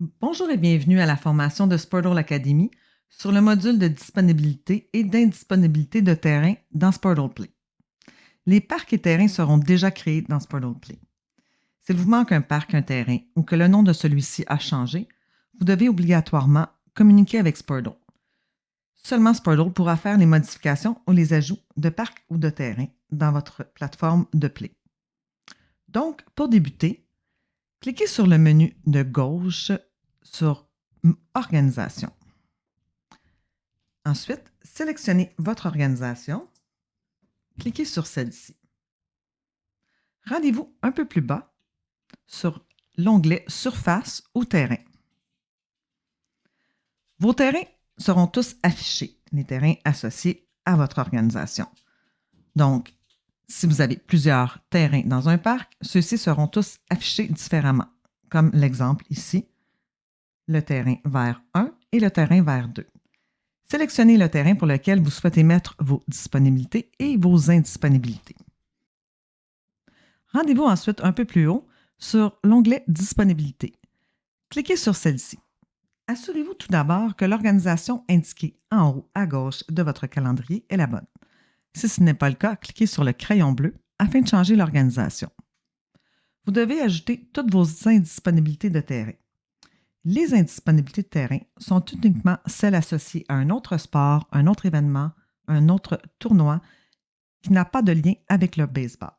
Bonjour et bienvenue à la formation de Sportle Academy sur le module de disponibilité et d'indisponibilité de terrain dans Sportle Play. Les parcs et terrains seront déjà créés dans Sportle Play. S'il vous manque un parc, un terrain ou que le nom de celui-ci a changé, vous devez obligatoirement communiquer avec Sportle. Seulement Sportle pourra faire les modifications ou les ajouts de parcs ou de terrains dans votre plateforme de Play. Donc, pour débuter, cliquez sur le menu de gauche sur Organisation. Ensuite, sélectionnez votre organisation. Cliquez sur celle-ci. Rendez-vous un peu plus bas sur l'onglet Surface ou Terrain. Vos terrains seront tous affichés, les terrains associés à votre organisation. Donc, si vous avez plusieurs terrains dans un parc, ceux-ci seront tous affichés différemment, comme l'exemple ici, le terrain vert 1 et le terrain vert 2. Sélectionnez le terrain pour lequel vous souhaitez mettre vos disponibilités et vos indisponibilités. Rendez-vous ensuite un peu plus haut sur l'onglet Disponibilité. Cliquez sur celle-ci. Assurez-vous tout d'abord que l'organisation indiquée en haut à gauche de votre calendrier est la bonne. Si ce n'est pas le cas, cliquez sur le crayon bleu afin de changer l'organisation. Vous devez ajouter toutes vos indisponibilités de terrain. Les indisponibilités de terrain sont uniquement celles associées à un autre sport, un autre événement, un autre tournoi qui n'a pas de lien avec le baseball.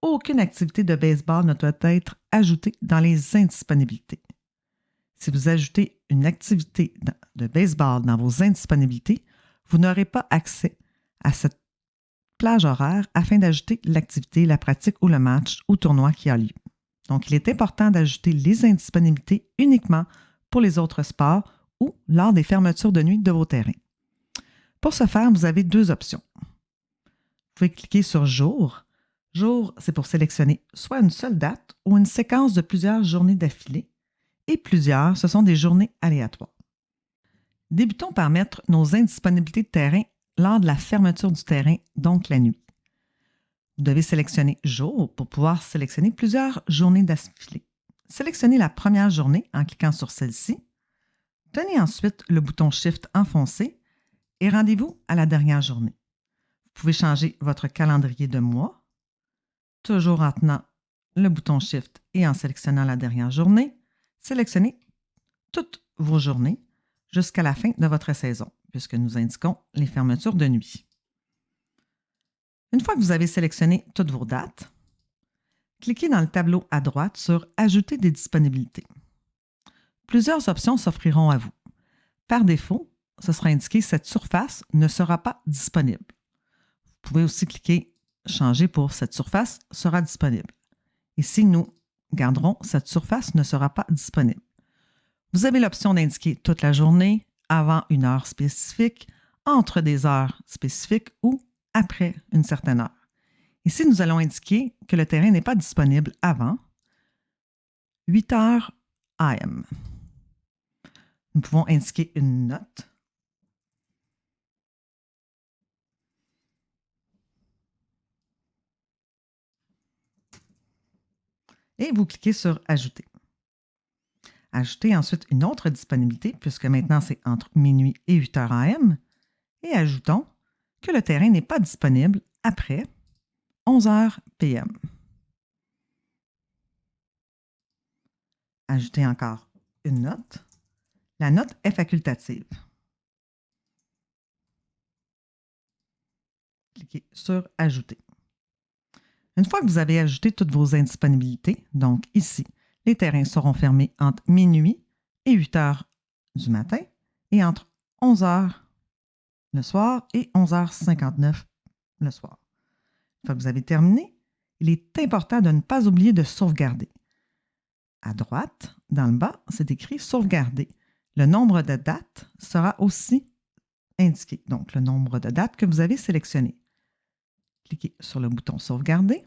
Aucune activité de baseball ne doit être ajoutée dans les indisponibilités. Si vous ajoutez une activité de baseball dans vos indisponibilités, vous n'aurez pas accès à cette plage horaire afin d'ajouter l'activité, la pratique ou le match ou tournoi qui a lieu. Donc, il est important d'ajouter les indisponibilités uniquement pour les autres sports ou lors des fermetures de nuit de vos terrains. Pour ce faire, vous avez deux options. Vous pouvez cliquer sur « Jour ». Jour, c'est pour sélectionner soit une seule date ou une séquence de plusieurs journées d'affilée. Et plusieurs, ce sont des journées aléatoires. Débutons par mettre nos indisponibilités de terrain lors de la fermeture du terrain, donc la nuit. Vous devez sélectionner « Jour » pour pouvoir sélectionner plusieurs journées d'affilée. Sélectionnez la première journée en cliquant sur celle-ci. Tenez ensuite le bouton « Shift » enfoncé et rendez-vous à la dernière journée. Vous pouvez changer votre calendrier de mois, toujours en tenant le bouton « Shift » et en sélectionnant la dernière journée. Sélectionnez toutes vos journées jusqu'à la fin de votre saison, puisque nous indiquons les fermetures de nuit. Une fois que vous avez sélectionné toutes vos dates, cliquez dans le tableau à droite sur « Ajouter des disponibilités ». Plusieurs options s'offriront à vous. Par défaut, ce sera indiqué « Cette surface ne sera pas disponible ». Vous pouvez aussi cliquer « Changer pour cette surface sera disponible ». Ici, nous garderons « Cette surface ne sera pas disponible ». Vous avez l'option d'indiquer toute la journée, avant une heure spécifique, entre des heures spécifiques ou après une certaine heure. Ici, nous allons indiquer que le terrain n'est pas disponible avant 8 heures AM. Nous pouvons indiquer une note. Et vous cliquez sur « Ajouter ». Ajoutez ensuite une autre disponibilité, puisque maintenant c'est entre minuit et 8 heures AM, et ajoutons que le terrain n'est pas disponible après 11 heures PM. Ajoutez encore une note. La note est facultative. Cliquez sur « Ajouter ». Une fois que vous avez ajouté toutes vos indisponibilités, donc ici, les terrains seront fermés entre minuit et 8 heures du matin et entre 11 heures le soir et 11h59 le soir. Une fois que vous avez terminé, il est important de ne pas oublier de sauvegarder. À droite, dans le bas, c'est écrit « Sauvegarder ». Le nombre de dates sera aussi indiqué, donc le nombre de dates que vous avez sélectionné. Cliquez sur le bouton « Sauvegarder »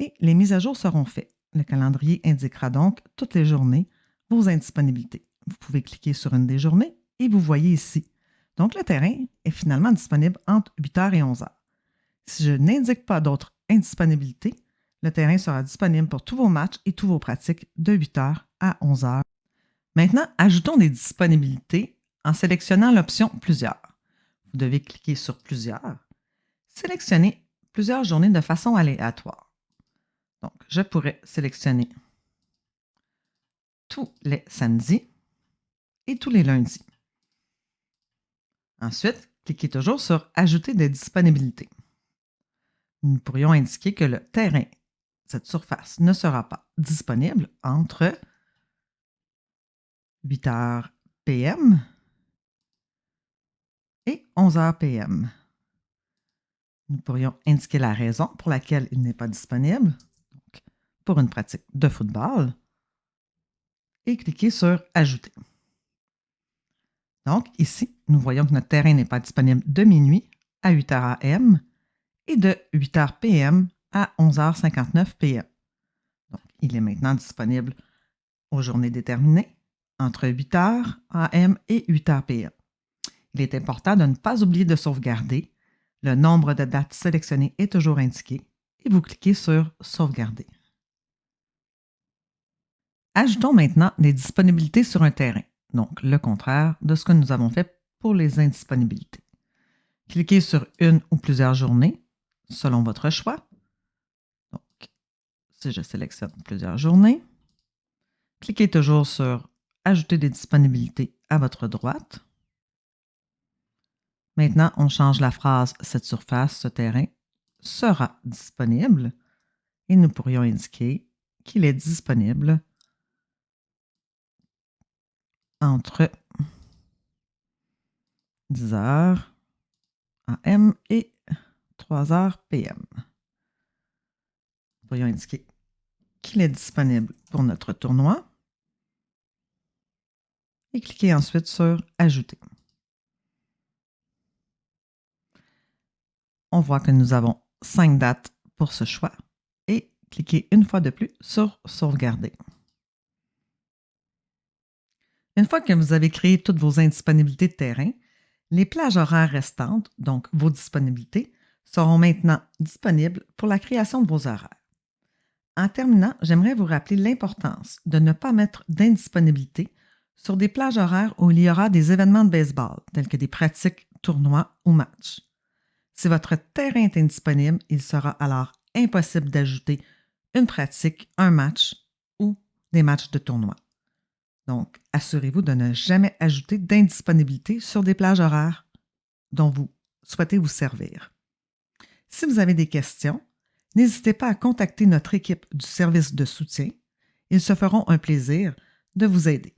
et les mises à jour seront faites. Le calendrier indiquera donc toutes les journées vos indisponibilités. Vous pouvez cliquer sur une des journées et vous voyez ici. Donc, le terrain est finalement disponible entre 8 heures et 11 heures. Si je n'indique pas d'autres indisponibilités, Le terrain sera disponible pour tous vos matchs et tous vos pratiques de 8h à 11h. Maintenant, ajoutons des disponibilités en sélectionnant l'option Plusieurs. Vous devez cliquer sur Plusieurs. Sélectionnez plusieurs journées de façon aléatoire. Donc, je pourrais sélectionner tous les samedis et tous les lundis. Ensuite, cliquez toujours sur Ajouter des disponibilités. Nous pourrions indiquer que le terrain, cette surface, ne sera pas disponible entre 8h PM et 11h PM. Nous pourrions indiquer la raison pour laquelle il n'est pas disponible, donc pour une pratique de football, et cliquer sur Ajouter. Donc, ici, nous voyons que notre terrain n'est pas disponible de minuit à 8h AM et de 8h PM à 11h59 PM. Donc, il est maintenant disponible aux journées déterminées entre 8h AM et 8h PM. Il est important de ne pas oublier de sauvegarder. Le nombre de dates sélectionnées est toujours indiqué et vous cliquez sur Sauvegarder. Ajoutons maintenant des disponibilités sur un terrain, donc le contraire de ce que nous avons fait pour les indisponibilités. Cliquez sur une ou plusieurs journées, selon votre choix. Donc, si je sélectionne plusieurs journées, cliquez toujours sur Ajouter des disponibilités à votre droite. Maintenant, on change la phrase « Cette surface, ce terrain sera disponible » et nous pourrions indiquer qu'il est disponible entre 10h AM et 3h PM. Nous pourrions indiquer qu'il est disponible pour notre tournoi et cliquer ensuite sur Ajouter. On voit que nous avons 5 dates pour ce choix et cliquez une fois de plus sur Sauvegarder. Une fois que vous avez créé toutes vos indisponibilités de terrain, les plages horaires restantes, donc vos disponibilités, seront maintenant disponibles pour la création de vos horaires. En terminant, j'aimerais vous rappeler l'importance de ne pas mettre d'indisponibilité sur des plages horaires où il y aura des événements de baseball, tels que des pratiques, tournois ou matchs. Si votre terrain est indisponible, il sera alors impossible d'ajouter une pratique, un match ou des matchs de tournoi. Donc, assurez-vous de ne jamais ajouter d'indisponibilité sur des plages horaires dont vous souhaitez vous servir. Si vous avez des questions, n'hésitez pas à contacter notre équipe du service de soutien. Ils se feront un plaisir de vous aider.